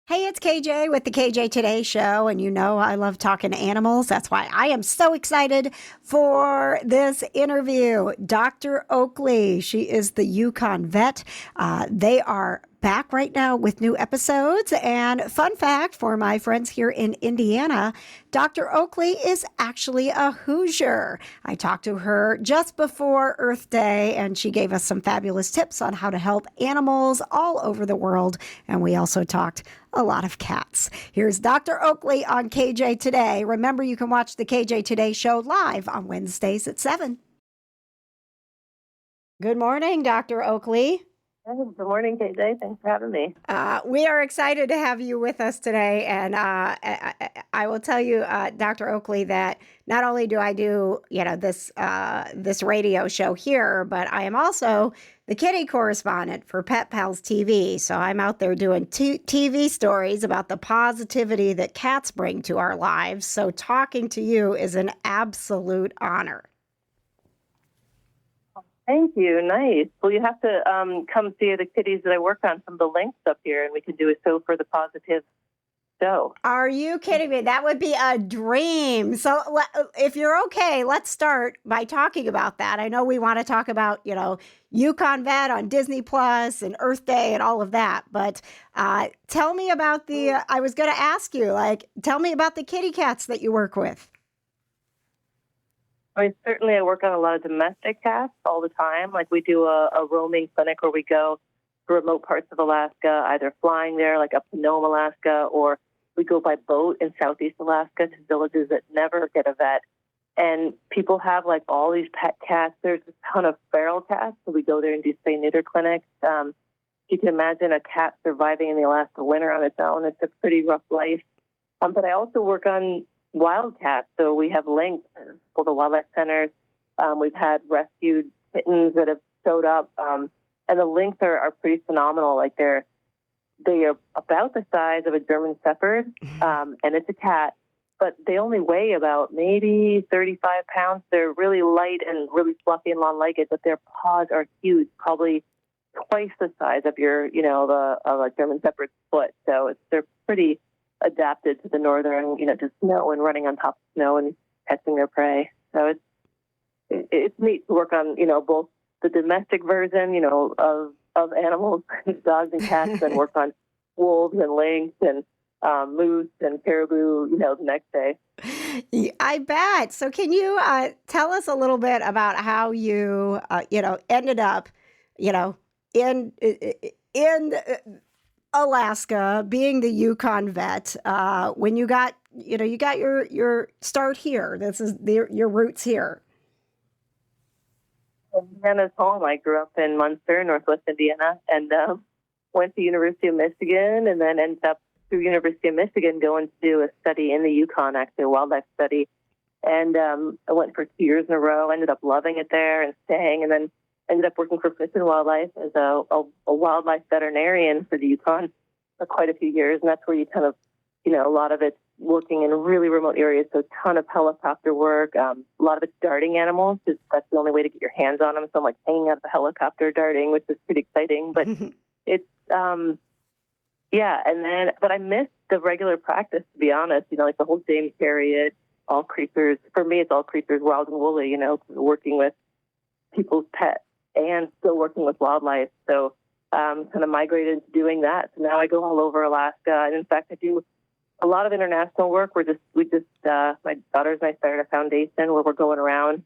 Hey, it's KJ with the KJ Today Show, and you know I love talking to animals. That's why I am so excited for this interview. Dr. Oakley, she is the Yukon Vet. They are back right now with new episodes. And fun fact for my friends here in Indiana, Dr. Oakley is actually a Hoosier. I talked to her just before Earth Day, and she gave us some fabulous tips on how to help animals all over the world. And we also talked a lot of cats. Here's Dr. Oakley on KJ Today. Remember, you can watch the KJ Today show live on Wednesdays at 7. Good morning, Dr. Oakley. Hey, good morning, KJ. Thanks for having me. We are excited to have you with us today. And I will tell you, Dr. Oakley, that not only do I do, this radio show here, but I am also the kitty correspondent for Pet Pals TV. So I'm out there doing TV stories about the positivity that cats bring to our lives. So talking to you is an absolute honor. Thank you. Nice. Well, you have to come see the kitties that I work on, some of the links up here, and we can do a show for the positive show. Are you kidding me? That would be a dream. So if you're okay, let's start by talking about that. I know we want to talk about, Yukon Vet on Disney Plus and Earth Day and all of that. But tell me about I was going to ask you, tell me about the kitty cats that you work with. I mean, certainly I work on a lot of domestic cats all the time. Like we do a roaming clinic where we go to remote parts of Alaska, either flying there, like up to Nome, Alaska, or we go by boat in Southeast Alaska to villages that never get a vet. And people have all these pet cats. There's a ton of feral cats, so we go there and do spay-neuter clinics. You can imagine a cat surviving in the Alaska winter on its own. It's a pretty rough life. But I also work on wildcats. So we have links for the wildlife centers. We've had rescued kittens that have showed up. And the links are pretty phenomenal. They are about the size of a German Shepherd, and it's a cat, but they only weigh about maybe 35 pounds. They're really light and really fluffy and long-legged, but their paws are huge, probably twice the size of a German Shepherd's foot. So they're pretty adapted to the northern, to snow and running on top of snow and catching their prey. So it's neat to work on, both the domestic version, of animals, dogs and cats, and work on wolves and lynx and moose and caribou, the next day. I bet. So can you tell us a little bit about how you, ended up, in Alaska, being the Yukon Vet, when you got your start here. This is your roots here. Indiana's home. I grew up in Munster, Northwest Indiana, and went to University of Michigan, and then ended up through University of Michigan going to do a study in the Yukon, actually a wildlife study. And I went for 2 years in a row, ended up loving it there and staying, and then ended up working for Fish and Wildlife as a wildlife veterinarian for the Yukon for quite a few years. And that's where you kind of, a lot of it's working in really remote areas, so a ton of helicopter work, a lot of it's darting animals, because that's the only way to get your hands on them. So I'm hanging out the helicopter darting, which is pretty exciting. But it's, but I missed the regular practice, to be honest, the whole James period, all creatures. For me, it's all creatures, wild and woolly, working with people's pets and still working with wildlife. So kind of migrated into doing that. So now I go all over Alaska. And in fact, I do a lot of international work. My daughters and I started a foundation where we're going around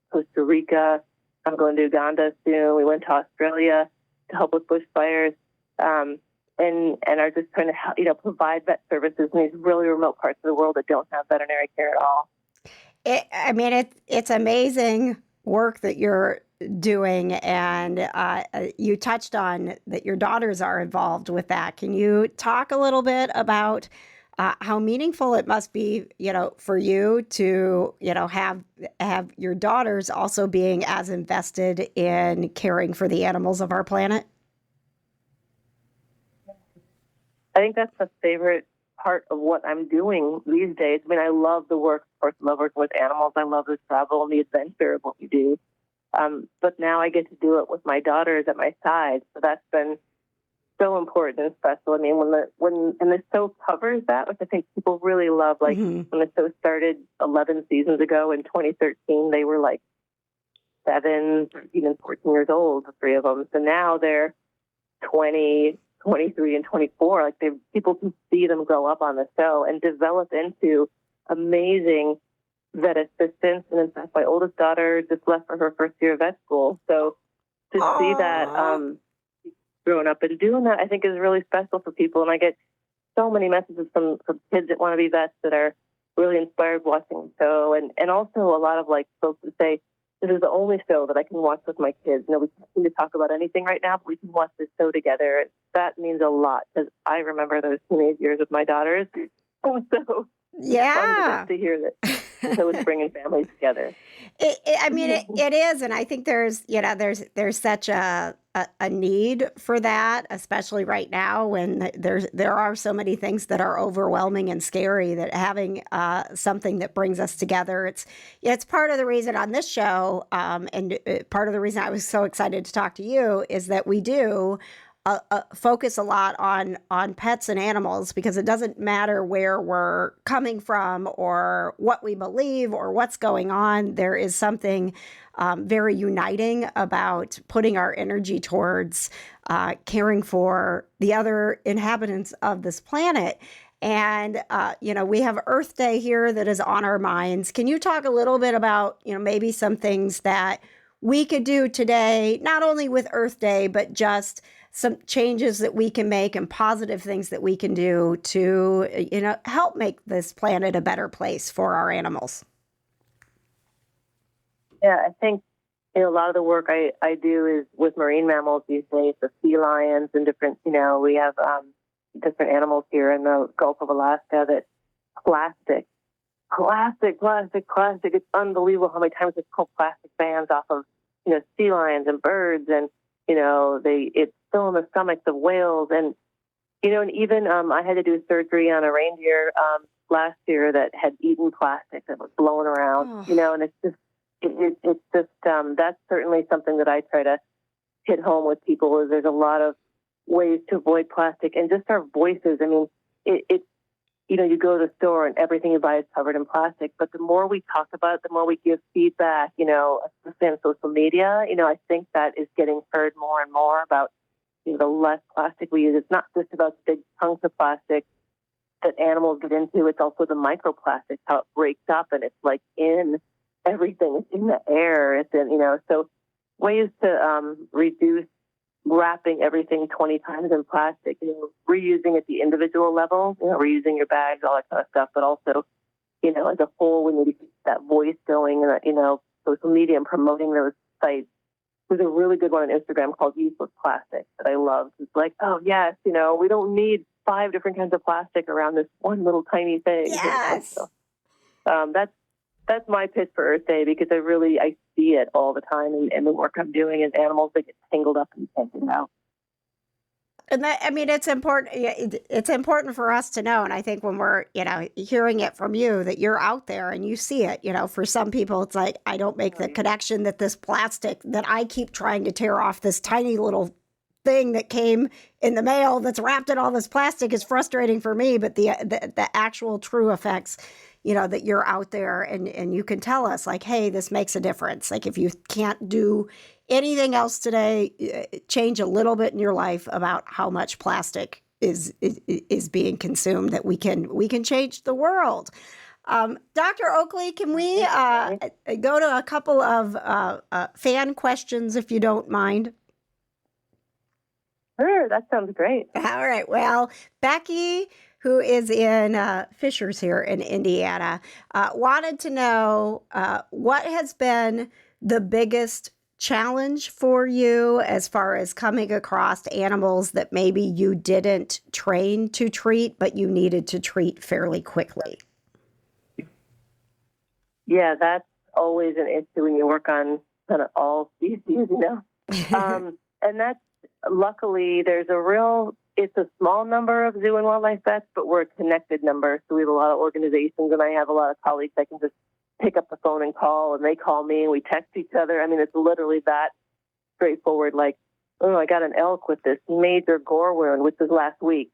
Costa Rica. I'm going to Uganda soon. We went to Australia to help with bushfires, and are just trying to provide vet services in these really remote parts of the world that don't have veterinary care at all. It's amazing work that you're doing, and you touched on that your daughters are involved with that. Can you talk a little bit about how meaningful it must be, for you to, have your daughters also being as invested in caring for the animals of our planet? I think that's the favorite part of what I'm doing these days. I mean, I love the work. Of course, I love working with animals. I love the travel and the adventure of what we do. But now I get to do it with my daughters at my side. So that's been so important and special. I mean, when the show covers that, which I think people really love, like when the show started 11 seasons ago in 2013, they were like 7, even 14 years old, the three of them. So now they're 20, 23, and 24. Like people can see them grow up on the show and develop into amazing vet assistants. And in fact, my oldest daughter just left for her first year of vet school. So to see that growing up and doing that, I think is really special for people. And I get so many messages from kids that want to be vets that are really inspired watching the show. And also a lot of like folks that say, this is the only show that I can watch with my kids. You know, we can't seem to talk about anything right now, but we can watch this show together. That means a lot because I remember those teenage years with my daughters. So Yeah. fun to hear that. So it's bringing families together. It is, and I think there's such a need for that, especially right now when there are so many things that are overwhelming and scary. That having something that brings us together, it's part of the reason on this show, and part of the reason I was so excited to talk to you is that we do focus a lot on pets and animals, because it doesn't matter where we're coming from or what we believe or what's going on. There is something very uniting about putting our energy towards caring for the other inhabitants of this planet. And, we have Earth Day here that is on our minds. Can you talk a little bit about, maybe some things that we could do today, not only with Earth Day, but just some changes that we can make and positive things that we can do to, help make this planet a better place for our animals? Yeah, I think a lot of the work I do is with marine mammals these days, the felines and different, we have different animals here in the Gulf of Alaska that plastic. It's unbelievable how many times it's pulled plastic bans off of, sea lions and birds, and, it's still in the stomachs of whales. And, and even I had to do surgery on a reindeer last year that had eaten plastic that was blowing around, and it's just, that's certainly something that I try to hit home with people is there's a lot of ways to avoid plastic and just our voices. I mean, it's, you go to the store and everything you buy is covered in plastic, but the more we talk about it, the more we give feedback, especially on social media, I think that is getting heard more and more about, the less plastic we use. It's not just about the big chunks of plastic that animals get into. It's also the microplastics, how it breaks up and it's like in everything. It's in the air. It's in, so ways to reduce wrapping everything 20 times in plastic, reusing at the individual level, reusing your bags, all that kind of stuff, but also, as a whole, we need to keep that voice going, and, social media and promoting those sites. There's a really good one on Instagram called Useless Plastic that I love. It's like, oh, yes, we don't need 5 different kinds of plastic around this one little tiny thing. Yes. So, that's my pitch for Earth Day, because I see it all the time, and the work I'm doing is animals that get tangled up and can't get out. And it's important. It's important for us to know. And I think when we're, hearing it from you, that you're out there and you see it, for some people, it's like, I don't make the connection that this plastic that I keep trying to tear off, this tiny little thing that came in the mail that's wrapped in all this plastic, is frustrating for me. But the actual true effects, that you're out there and you can tell us, like, hey, this makes a difference. Like, if you can't do anything else today, change a little bit in your life about how much plastic is being consumed, that we can change the world. Dr. Oakley, can we go to a couple of fan questions, if you don't mind? Sure, that sounds great. All right. Well, Becky, who is in Fishers here in Indiana, wanted to know what has been the biggest challenge for you as far as coming across animals that maybe you didn't train to treat, but you needed to treat fairly quickly. Yeah, that's always an issue when you work on kind of all species, and that's, luckily, it's a small number of zoo and wildlife vets, but we're a connected number. So we have a lot of organizations, and I have a lot of colleagues I can just pick up the phone and call, and they call me, and we text each other. I mean, it's literally that straightforward. Like, oh, I got an elk with this major gore wound, which was last week.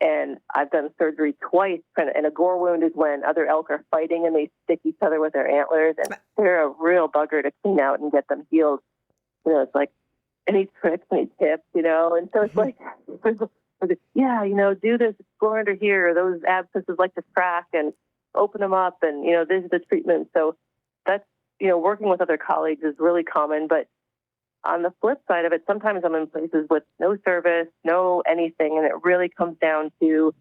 And I've done surgery twice. And a gore wound is when other elk are fighting and they stick each other with their antlers. And they're a real bugger to clean out and get them healed. It's like any tricks, any tips, And so it's like, yeah, do this, explore under here. Those abscesses like to crack and open them up. And, this is the treatment. So that's, working with other colleagues is really common. But on the flip side of it, sometimes I'm in places with no service, no anything, and it really comes down to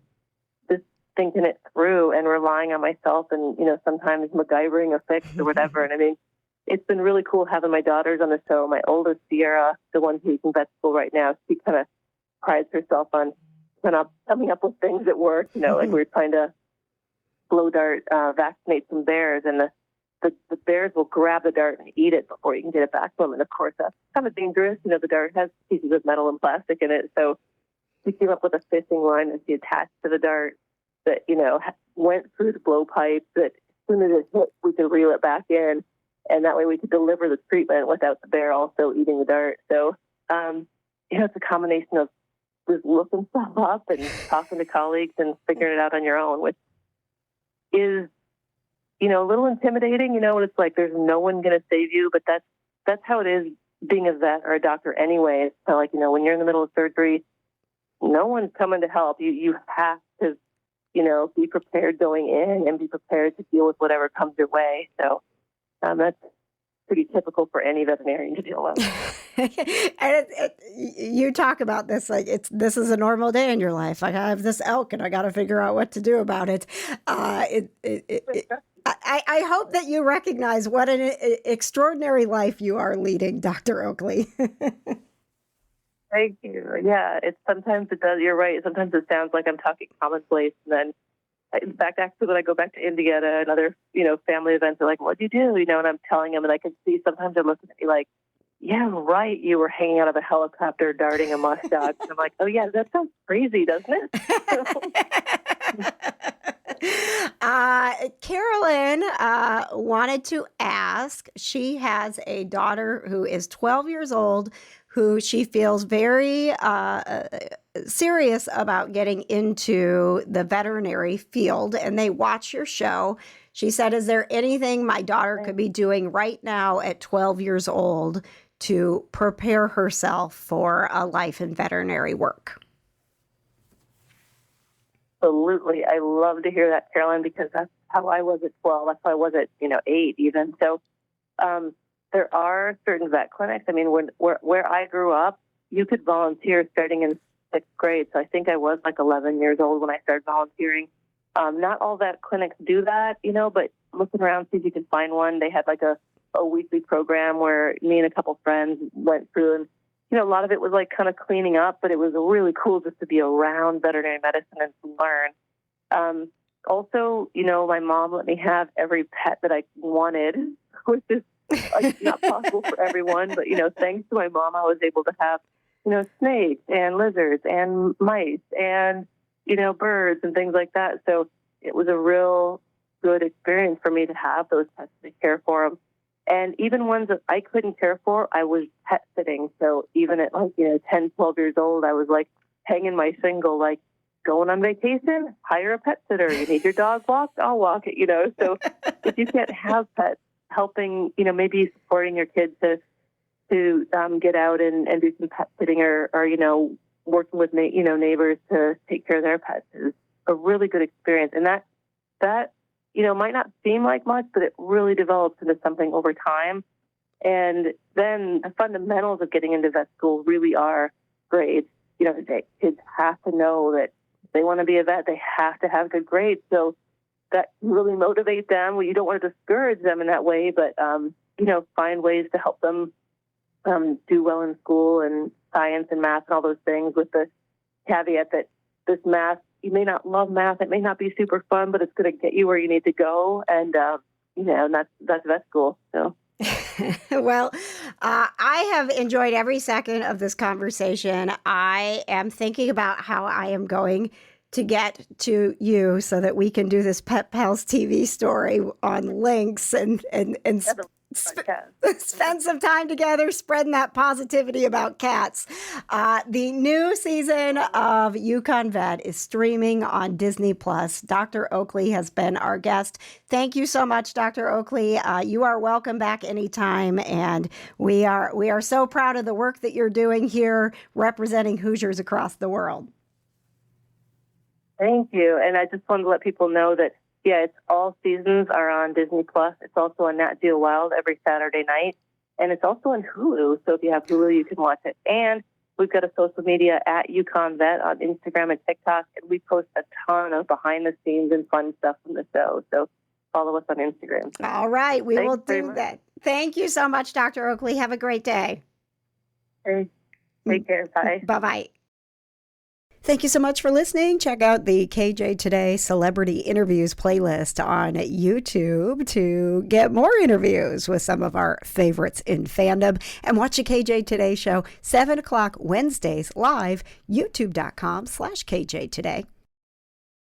just thinking it through and relying on myself and, sometimes MacGyvering a fix or whatever. And I mean, it's been really cool having my daughters on the show. My oldest, Sierra, the one who's in vet school right now, she kind of prides herself on coming up with things at work. Like we were trying to blow dart, vaccinate some bears, and the bears will grab the dart and eat it before you can get it back to them. And of course, that's kind of dangerous. The dart has pieces of metal and plastic in it. So she came up with a fishing line that she attached to the dart that, went through the blowpipe, that as soon as it hit, we could reel it back in. And that way we could deliver the treatment without the bear also eating the dart. So, it's a combination of just looking stuff up and talking to colleagues and figuring it out on your own, which is, a little intimidating, and it's like there's no one going to save you, but that's how it is being a vet or a doctor anyway. It's kind of like, when you're in the middle of surgery, no one's coming to help. You have to, be prepared going in and be prepared to deal with whatever comes your way. So that's pretty typical for any veterinarian to deal with. And you talk about this like this is a normal day in your life. Like I have this elk and I got to figure out what to do about it. I hope that you recognize what an extraordinary life you are leading, Dr. Oakley. Thank you. Yeah, sometimes it does. You're right. Sometimes it sounds like I'm talking commonplace, and then, in fact, actually, when I go back to Indiana and other, family events, they're like, "What'd you do?" And I'm telling them, and I can see sometimes they're looking at me like, "Yeah, right. You were hanging out of a helicopter darting a musk dog." And I'm like, "Oh yeah, that sounds crazy, doesn't it?" Carolyn wanted to ask, she has a daughter who is 12 years old, who she feels very serious about getting into the veterinary field, and they watch your show. She said, is there anything my daughter could be doing right now at 12 years old to prepare herself for a life in veterinary work? Absolutely. I love to hear that, Carolyn, because that's how I was at 12. That's how I was at, 8 even. So there are certain vet clinics. I mean, where I grew up, you could volunteer starting in 6th grade. So I think I was like 11 years old when I started volunteering. Not all vet clinics do that, but looking around, see if you can find one. They had like a weekly program where me and a couple friends went through, and a lot of it was like kind of cleaning up, but it was really cool just to be around veterinary medicine and to learn. Also, my mom let me have every pet that I wanted, which is not possible for everyone. But, thanks to my mom, I was able to have, snakes and lizards and mice and, birds and things like that. So it was a real good experience for me to have those pets to care for them. And even ones that I couldn't care for, I was pet sitting. So even at 10, 12 years old, I was like hanging my shingle, like going on vacation, hire a pet sitter. You need your dog walked? I'll walk it, So if you can't have pets, helping, maybe supporting your kids to get out and do some pet sitting or working with, neighbors to take care of their pets is a really good experience. And that might not seem like much, but it really develops into something over time. And then the fundamentals of getting into vet school really are grades. Kids have to know that if they want to be a vet, they have to have good grades. So that really motivate them. Well, you don't want to discourage them in that way, but, find ways to help them do well in school and science and math and all those things, with the caveat that this math, you may not love math. It may not be super fun, but it's going to get you where you need to go. And, and that's vet school. So. Well, I have enjoyed every second of this conversation. I am thinking about how I am going to get to you so that we can do this Pet Pals TV story on links and Spend some time together spreading that positivity about cats. The new season of Yukon Vet is streaming on Disney Plus. Dr. Oakley has been our guest. Thank you so much, Dr. Oakley. You are welcome back anytime, and we are so proud of the work that you're doing here representing Hoosiers across the world. Thank you. And I just wanted to let people know that, it's all seasons are on Disney Plus. It's also on Nat Geo Wild every Saturday night. And it's also on Hulu. So if you have Hulu, you can watch it. And we've got a social media at Yukon Vet on Instagram and TikTok. And we post a ton of behind the scenes and fun stuff from the show. So follow us on Instagram. All right. We will do that. Thank you so much, Dr. Oakley. Have a great day. Hey, take care. Bye. Bye-bye. Thank you so much for listening. Check out the KJ Today Celebrity Interviews playlist on YouTube to get more interviews with some of our favorites in fandom. And watch the KJ Today show 7 o'clock Wednesdays live, youtube.com/KJ Today.